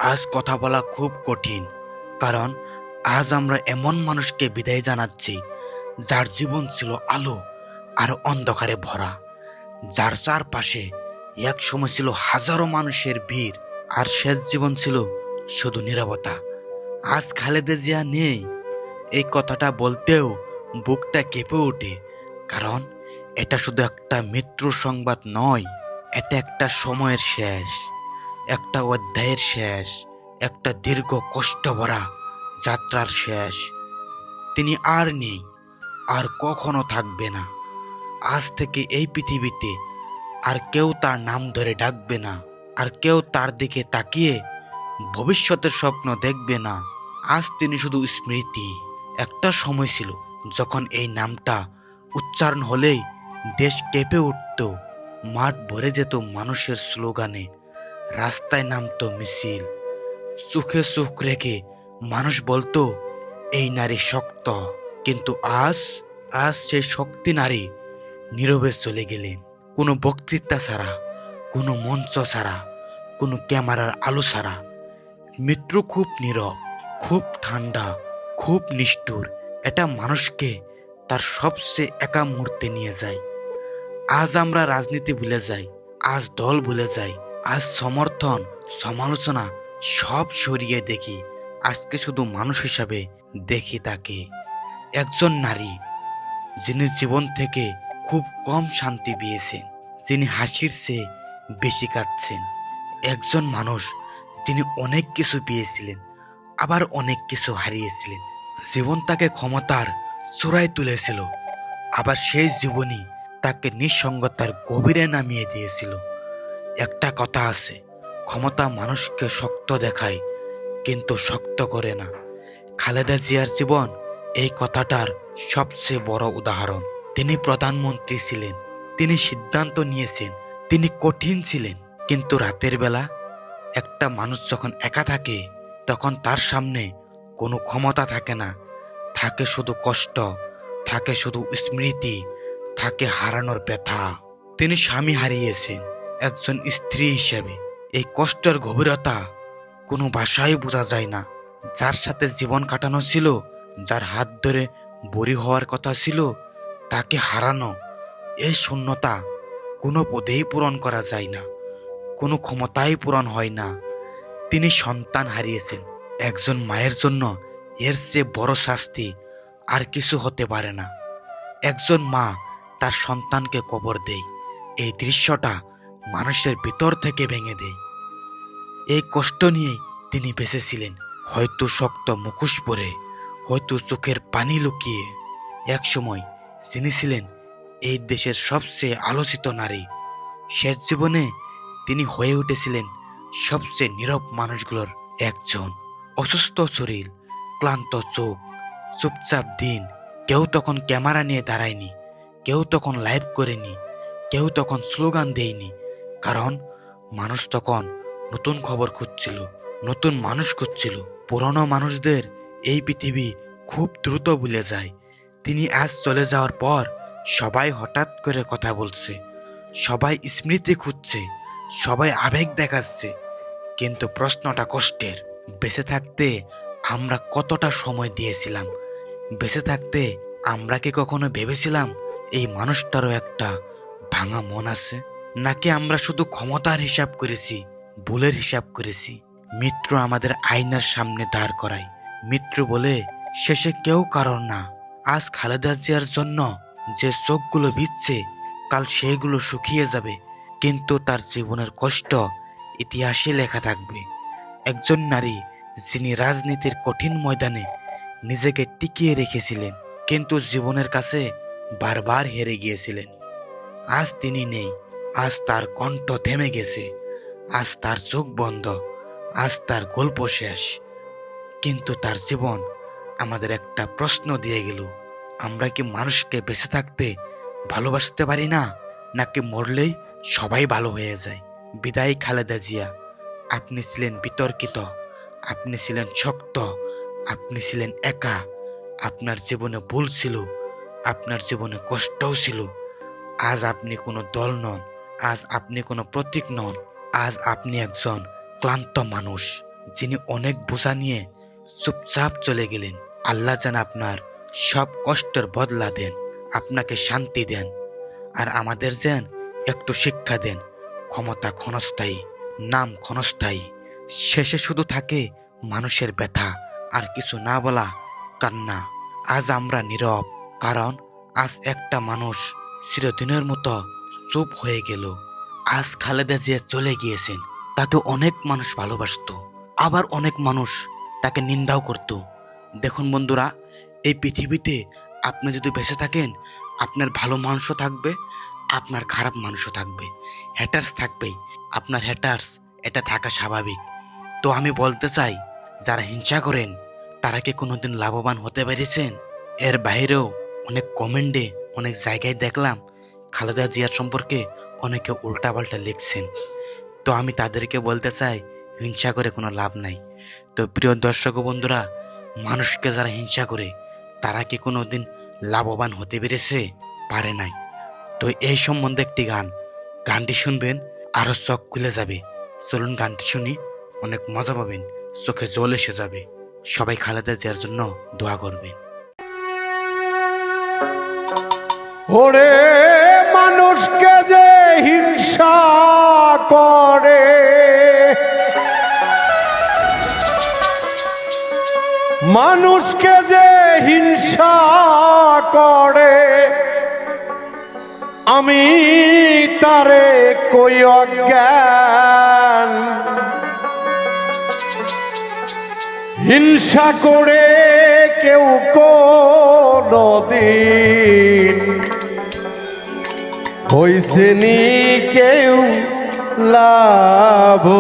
আজ কথা বলা খুব কঠিন, কারণ আজ আমরা এমন মানুষকে বিদায় জানাচ্ছি যার জীবন ছিল আলো আর অন্ধকারে ভরা, যার চারপাশে এক সময় ছিল হাজারো মানুষের ভিড়, আর শেষ জীবন ছিল শুধু নীরবতা। আজ খালেদা জিয়া নেই, এই কথাটা বলতেও বুকটা কেঁপে ওঠে, কারণ এটা শুধু একটা মৃত্যুর সংবাদ নয়, এটা একটা সময়ের শেষ, একটা অধ্যায়ের শেষ, একটা দীর্ঘ কষ্ট ভরা যাত্রার শেষ। তিনি আর নেই, আর কখনো থাকবে না। আজ থেকে এই পৃথিবীতে আর কেউ তার নাম ধরে ডাকবে না, আর কেউ তার দিকে তাকিয়ে ভবিষ্যতের স্বপ্ন দেখবে না। আজ তিনি শুধু স্মৃতি। একটা সময় ছিল যখন এই নামটা উচ্চারণ হলেই দেশ কেঁপে উঠত, মাঠ ভরে যেত মানুষের স্লোগানে, রাস্তায় নামতো মিছিল, সুখে সুখ রেখে মানুষ বলতো এই নারী শক্ত। কিন্তু আজ আজ সেই শক্তি নারী নীরবে চলে গেলেন, কোনো বক্তৃতা ছাড়া, কোনো মঞ্চ ছাড়া, কোনো ক্যামেরার আলো ছাড়া। মৃত্যু খুব নীরব, খুব ঠান্ডা, খুব নিষ্ঠুর। এটা মানুষকে তার সবচেয়ে একা মুহূর্তে নিয়ে যায়। আজ আমরা রাজনীতি ভুলে যাই, আজ দল ভুলে যাই, আজ সমর্থন, সমালোচনা সব সরিয়ে দেখি, আজকে শুধু মানুষ হিসাবে দেখি তাকে। একজন নারী যিনি জীবন থেকে খুব কম শান্তি পেয়েছেন, যিনি হাসির চেয়ে বেশি কাঁদছেন। একজন মানুষ যিনি অনেক কিছু পেয়েছিলেন, আবার অনেক কিছু হারিয়েছিলেন। জীবন তাকে ক্ষমতার চূড়ায় তুলেছিল, আবার সেই জীবনই তাকে নিঃসঙ্গতার গভীরে নামিয়ে দিয়েছিল। একটা কথা আছে, ক্ষমতা মানুষকে শক্ত দেখায়, কিন্তু শক্ত করে না। খালেদা জিয়ার জীবন এই কথাটার সবচেয়ে বড় উদাহরণ। তিনি প্রধানমন্ত্রী ছিলেন, তিনি সিদ্ধান্ত নিয়েছেন, তিনি কঠিন ছিলেন, কিন্তু রাতের বেলা একটা মানুষ যখন একা থাকে, তখন তার সামনে কোনো ক্ষমতা থাকে না, থাকে শুধু কষ্ট, থাকে শুধু স্মৃতি, থাকে হারানোর ব্যথা। তিনি স্বামী হারিয়েছেন একজন স্ত্রী হিসেবে। এই কষ্টের গভীরতা কোনো ভাষায় বোঝা যায় না। যার সাথে জীবন কাটানো ছিল, যার হাত ধরে বড়ি হওয়ার কথা ছিল, তাকে হারানো, এই শূন্যতা কোনো পদেই পূরণ করা যায় না, কোনো ক্ষমতাই পূরণ হয় না। তিনি সন্তান হারিয়েছেন, একজন মায়ের জন্য এর চেয়ে বড় শাস্তি আর কিছু হতে পারে না। একজন মা তার সন্তানকে কবর দেয়, এই দৃশ্যটা মানুষের ভিতর থেকে ভেঙে দেয়। এই কষ্ট নিয়েই তিনি বেঁচেছিলেন, হয়তো শক্ত মুখোশ পরে, হয়তো চোখের পানি লুকিয়ে। এক সময় তিনি ছিলেন এই দেশের সবচেয়ে আলোচিত নারী। শেষ জীবনে তিনি হয়ে উঠেছিলেন সবচেয়ে নীরব মানুষগুলোর একজন। অসুস্থ শরীর, ক্লান্ত চোখ, চুপচাপ দিন। কেউ তখন ক্যামেরা নিয়ে দাঁড়ায়নি, কেউ তখন লাইভ করেনি, কেউ তখন স্লোগান দেয়নি, কারণ মানুষ তখন নতুন খবর খুঁজছিল, নতুন মানুষ খুঁজছিল। পুরনো মানুষদের এই পৃথিবী খুব দ্রুত ভুলে যায়। তিনি আজ চলে যাওয়ার পর সবাই হঠাৎ করে কথা বলছে, সবাই স্মৃতি খুঁজছে, সবাই আবেগ দেখাচ্ছে, কিন্তু প্রশ্নটা কষ্টের। বেঁচে থাকতে আমরা কতটা সময় দিয়েছিলাম? বেঁচে থাকতে আমরা কি কখনো ভেবেছিলাম এই মানুষটারও একটা ভাঙা মন আছে? নাকি আমরা শুধু ক্ষমতার হিসাব করেছি, ভুলের হিসাব করেছি? মৃত্যু আমাদের আয়নার সামনে দাঁড় করায়। মৃত্যু বলে শেষে কেউ কারণ না। আজ খালেদা জিয়ার জন্য যে চোখগুলো ভিজছে, কাল সেগুলো শুকিয়ে যাবে, কিন্তু তার জীবনের কষ্ট ইতিহাসে লেখা থাকবে। একজন নারী যিনি রাজনীতির কঠিন ময়দানে নিজেকে টিকিয়ে রেখেছিলেন, কিন্তু জীবনের কাছে বারবার হেরে গিয়েছিলেন। আজ তিনি নেই, আজ তার কণ্ঠ থেমে গেছে, আজ তার চোখ বন্ধ, আজ তার গল্প শেষ। কিন্তু তার জীবন আমাদের একটা প্রশ্ন দিয়ে গেল, আমরা কি মানুষকে বেঁচে থাকতে ভালোবাসতে পারি না, নাকি মরলেই সবাই ভালো হয়ে যায়? বিদায় খালেদা জিয়া। আপনি ছিলেন বিতর্কিত, আপনি ছিলেন শক্ত, আপনি ছিলেন একা। আপনার জীবনে ভুল ছিল, আপনার জীবনে কষ্টও ছিল। আজ আপনি কোনো দল নন, আজ আপনি কোনো প্রতীক নন, আজ আপনি একজন ক্লান্ত মানুষ যিনি অনেক বোঝা নিয়ে চুপচাপ চলে গেলেন। আল্লাহ যেন আপনার সব কষ্টের বদলা দেন, আপনাকে শান্তি দেন, আর আমাদের যেন একটু শিক্ষা দেন। ক্ষমতা ক্ষণস্থায়ী, নাম ক্ষণস্থায়ী, শেষে শুধু থাকে মানুষের ব্যথা আর কিছু না বলা কান্না। আজ আমরা নীরব, কারণ আজ একটা মানুষ চিরদিনের মতো চুপ হয়ে গেল। আজ খালেদা জিয়া চলে গিয়েছেন, তাকে অনেক মানুষ ভালোবাসতো, আবার অনেক মানুষ তাকে নিন্দাও করত। দেখুন বন্ধুরা, এই পৃথিবীতে আপনি যদি বেঁচে থাকেন, আপনার ভালো মানুষও থাকবে, আপনার খারাপ মানুষও থাকবে, হ্যাটার্স থাকবেই। আপনার হ্যাটার্স, এটা থাকা স্বাভাবিক। তো আমি বলতে চাই, যারা হিংসা করেন তারা কি কোনোদিন লাভবান হতে পেরেছেন? এর বাইরেও অনেক কমেন্টে অনেক জায়গায় দেখলাম খালেদা জিয়ার সম্পর্কে অনেকে উল্টাপাল্টা লিখছেন। তো আমি তাদেরকে বলতে চাই, হিংসা করে কোনো লাভ নাই। তো প্রিয় দর্শক বন্ধুরা, মানুষকে যারা হিংসা করে তারা কি কোনো দিন লাভবান হতে পেরেছে? পারে নাই। তো এই সম্বন্ধে একটি গানটি শুনবেন, আরো চোখ খুলে যাবে। চলুন গানটি শুনি, অনেক মজা পাবেন, চোখে জল এসে যাবে। সবাই খালেদা জিয়ার জন্য দোয়া করবেন। ওরে মানুষকে যে হিংসা করে, মানুষকে যে হিংসা করে, আমি তারে কই অজ্ঞান। হিংসা করে কেউ কোনদিন হইছে নি কেউ লাভবান।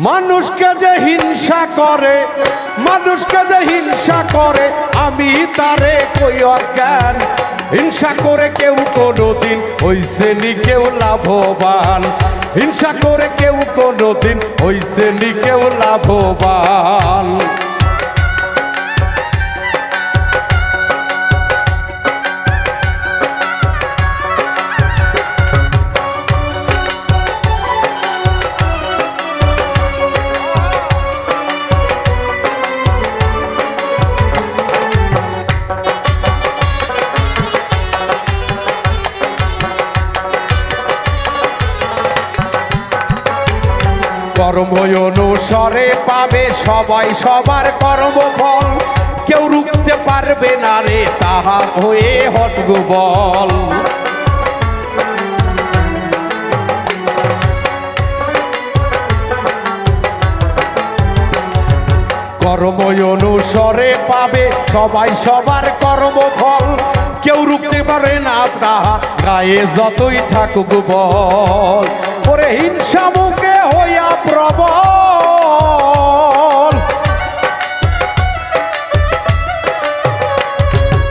মানুষকে যে হিংসা করে, মানুষকে যে হিংসা করে, আমি তারে কই অজ্ঞান। হিংসা করে কেউ কোনদিন হইছে নি কেউ লাভবান। হিংসা করে কেউ কোনদিন হইছে নি কেউ লাভবান। কর্ম অনুসারে পাবে সবাই সবার কর্মফল। কেউ রুখতে পারবে না রে তাহা হয়ে হট্টগোল। কর্ম অনুসারে পাবে সবাই সবার কর্মফল। কেউ রুখতে পারে না তাহা গায়ে যতই থাকুক বল। ওরে হিংসা মুখে হইয়া প্রবল,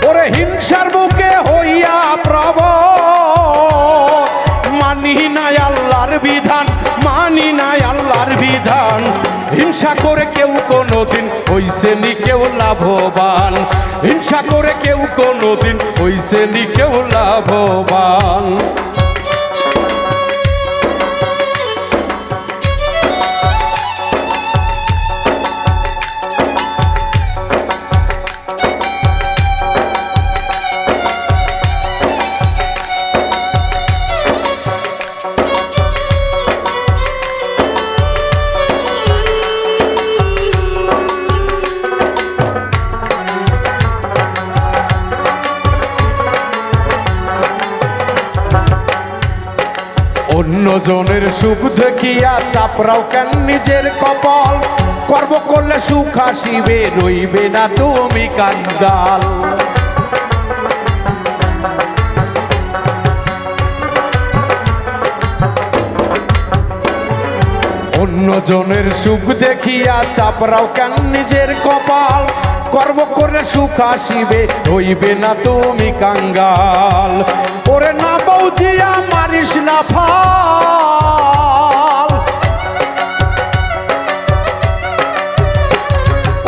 ওরে হিংসার মুখে হইয়া প্রবল। মানি নাই আল্লাহর বিধান, মানি নাই আল্লাহর বিধান। হিংসা করে কেউ কোনদিন হইছে নি কেউ লাভবান। হিংসা করে কেউ কোনদিন হইছে নি কেউ লাভবান। অন্যজনের সুখ দেখিয়া চাপড়াও কেন নিজের কপাল। কর্ম করলে সুখ আসিবে, রইবে না তুমি কাঙ্গাল। অন্যজনের সুখ দেখিয়া চাপড়াও কেন নিজের কপাল। কর্ম করলে সুখ আসিবে, রইবে না তুমি কাঙ্গাল। ওরে না বৌজিয়া মারিস না ফাল,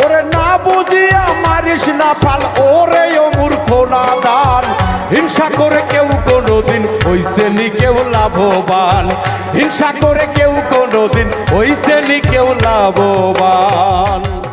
ওরে না বুঝিয়া মারিস না ফাল। ওরে ও মূর্খ নাদান, হিংসা হিংসা করে কেউ কোনোদিন হইছে নি কেউ লাভবান, হিংসা করে কেউ কোনোদিন হইছে নি কেউ লাভবান।